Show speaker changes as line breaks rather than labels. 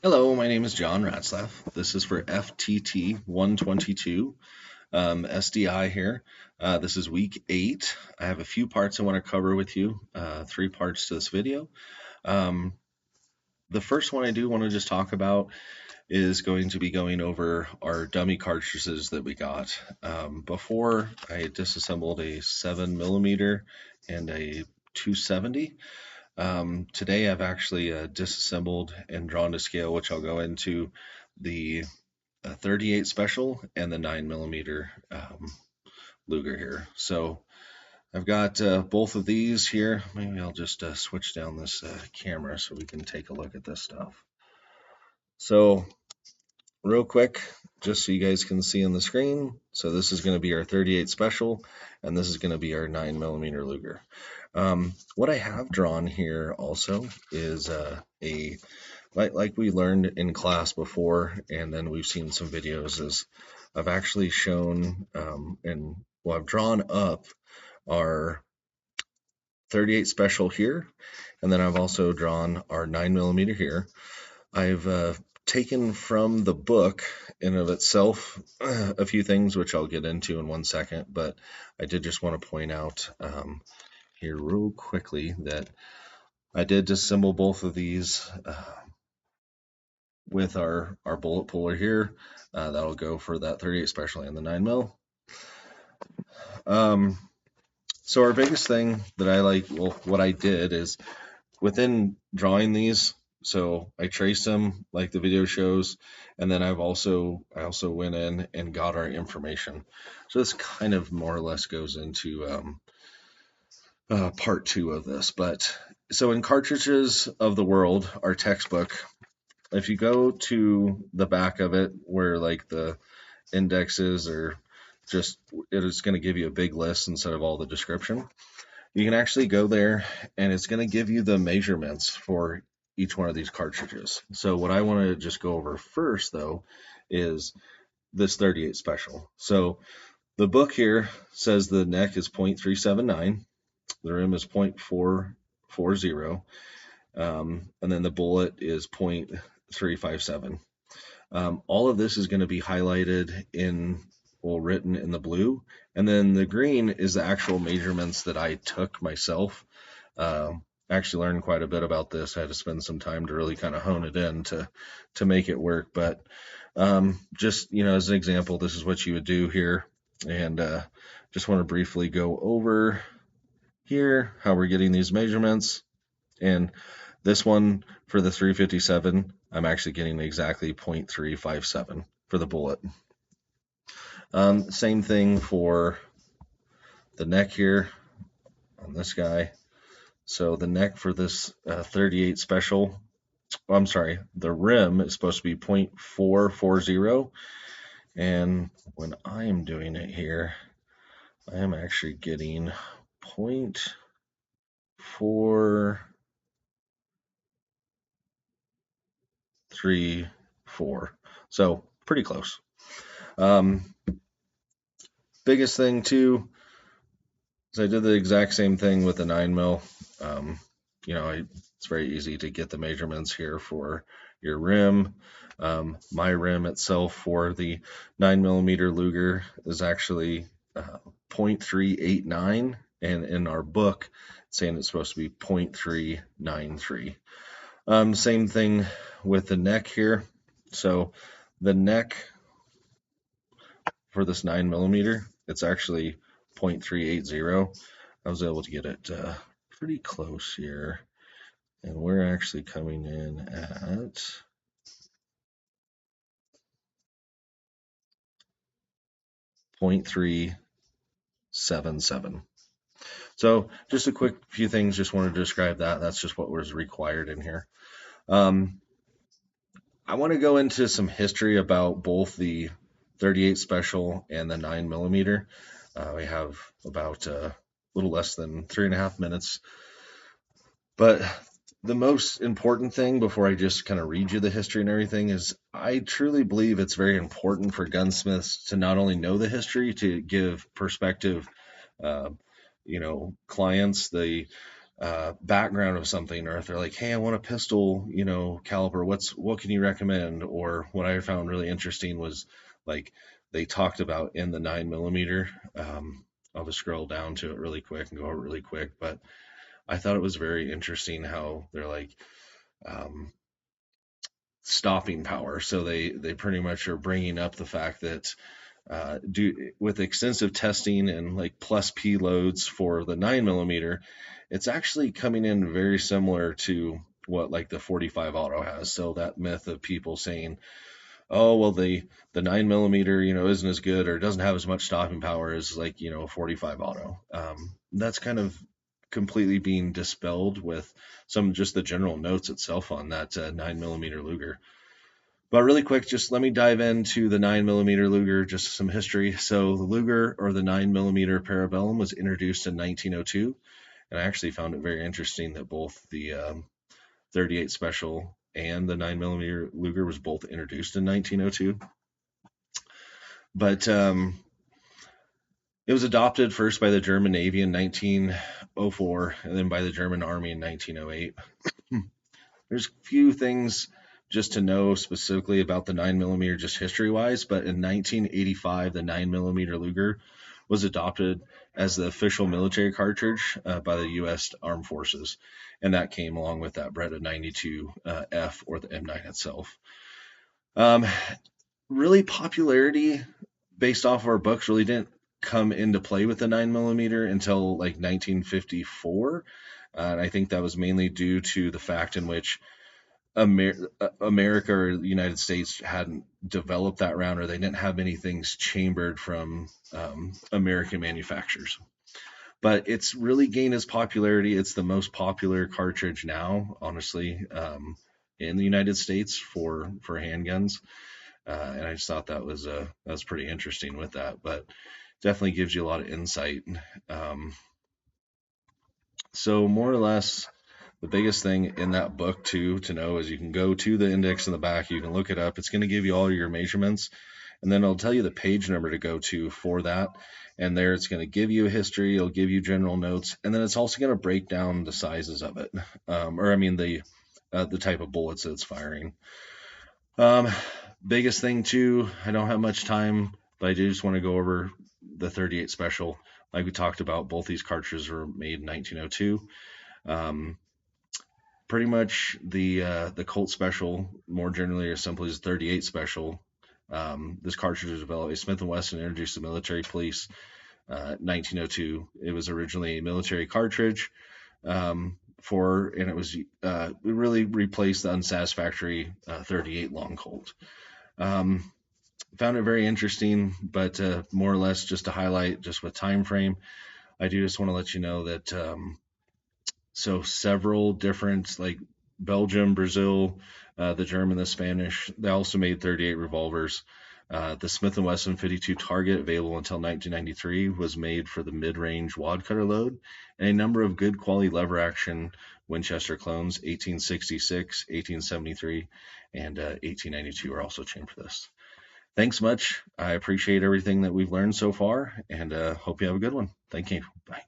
Hello, my name is John Ratzlaff. This is for FTT122 SDI here. This is week 8. I have a few parts I want to cover with you, 3 parts to this video. The first one I do want to just talk about is going to be going over our dummy cartridges that we got. Before, I disassembled a 7mm and a 270. Today I've actually disassembled and drawn to scale, which I'll go into the 38 special and the 9mm Luger here. So I've got both of these here. Maybe I'll just switch down this camera so we can take a look at this stuff. So real quick, just so you guys can see on the screen. So this is going to be our 38 special, and this is going to be our 9mm Luger. What I have drawn here also is like we learned in class before, and then we've seen some videos, is I've actually shown I've drawn up our 38 special here, and then I've also drawn our 9mm here. I've taken from the book in of itself a few things which I'll get into in one second, but I did just want to point out here real quickly that I did disassemble both of these with our bullet puller here. That'll go for that 38 special and the 9mm. So our biggest thing that I like, well, what I did is within drawing these, so I traced them like the video shows, and then I also went in and got our information. So this kind of more or less goes into part 2 of this. But so in Cartridges of the World, our textbook, if you go to the back of it where like the indexes are just, it is going to give you a big list instead of all the description. You can actually go there and it's going to give you the measurements for each one of these cartridges. So what I want to just go over first though is this 38 special. So the book here says the neck is 0.379, the rim is 0.440, and then the bullet is 0.357. All of this is going to be highlighted written in the blue, and then the green is the actual measurements that I took myself. I actually learned quite a bit about this. I had to spend some time to really kind of hone it in to make it work, but just as an example, this is what you would do here, and just want to briefly go over here how we're getting these measurements. And this one for the 357, I'm actually getting exactly 0.357 for the bullet. Same thing for the neck here on this guy. So the neck for this 38 special, I'm sorry, the rim is supposed to be 0.440. And when I am doing it here, I am actually getting 0.434. So pretty close. Biggest thing too is I did the exact same thing with the 9mm. It's very easy to get the measurements here for your rim. My rim itself for the 9mm Luger is actually 0.389, and in our book it's saying it's supposed to be 0.393. Same thing with the neck here. So the neck for this 9mm, it's actually 0.380. I was able to get it pretty close here, and we're actually coming in at 0.377. So just a quick few things, just wanted to describe that. That's just what was required in here. I want to go into some history about both the 38 special and the 9mm. We have about a little less than 3.5 minutes. But the most important thing before I just kind of read you the history and everything is I truly believe it's very important for gunsmiths to not only know the history, to give prospective, clients the background of something, or if they're like, hey, I want a pistol, caliber, what can you recommend? Or what I found really interesting was like they talked about in the 9 millimeter. I'll just scroll down to it really quick and go over it really quick, but I thought it was very interesting how they're like um, stopping power. So they pretty much are bringing up the fact that with extensive testing and like plus P loads for the 9 millimeter, it's actually coming in very similar to what like the 45 auto has. So that myth of people saying, oh well, the 9 millimeter isn't as good or doesn't have as much stopping power as like a 45 auto. That's kind of completely being dispelled with some just the general notes itself on that 9 millimeter Luger. But really quick, just let me dive into the 9 millimeter Luger, just some history. So the Luger, or the 9 millimeter Parabellum, was introduced in 1902, and I actually found it very interesting that both the 38 Special and the 9 millimeter Luger was both introduced in 1902. But it was adopted first by the German Navy in 1904, and then by the German Army in 1908. There's a few things just to know specifically about the 9 millimeter, just history wise, but in 1985, the 9 millimeter Luger was adopted as the official military cartridge by the U.S. Armed Forces, and that came along with that Beretta 92 F, or the M9 itself. Um, really, popularity based off of our books really didn't come into play with the 9 millimeter until like 1954. And I think that was mainly due to the fact in which America or the United States hadn't developed that round, or they didn't have many things chambered from American manufacturers. But it's really gained its popularity. It's the most popular cartridge now, honestly, in the United States for handguns. And I just thought that was pretty interesting with that. But definitely gives you a lot of insight. Um, so more or less, the biggest thing in that book too to know is you can go to the index in the back, you can look it up. It's going to give you all your measurements, and then it'll tell you the page number to go to for that. And there it's going to give you a history, it'll give you general notes, and then it's also going to break down the sizes of it, or I mean the type of bullets that it's firing. Um, biggest thing too, I don't have much time, but I do just want to go over the 38 Special. Like we talked about, both these cartridges were made in 1902. Pretty much the Colt Special, more generally or simply, is 38 Special. This cartridge was developed by Smith & Wesson, introduced to military police 1902. It was originally a military cartridge, and it was it really replaced the unsatisfactory 38 Long Colt. Found it very interesting, but more or less just to highlight just with time frame, I do just want to let you know that so several different, like Belgium, Brazil, the German, the Spanish, they also made 38 revolvers. The Smith & Wesson 52 Target, available until 1993, was made for the mid-range wad cutter load, and a number of good quality lever action Winchester clones, 1866, 1873, and 1892, are also chained for this. Thanks much. I appreciate everything that we've learned so far, and hope you have a good one. Thank you. Bye.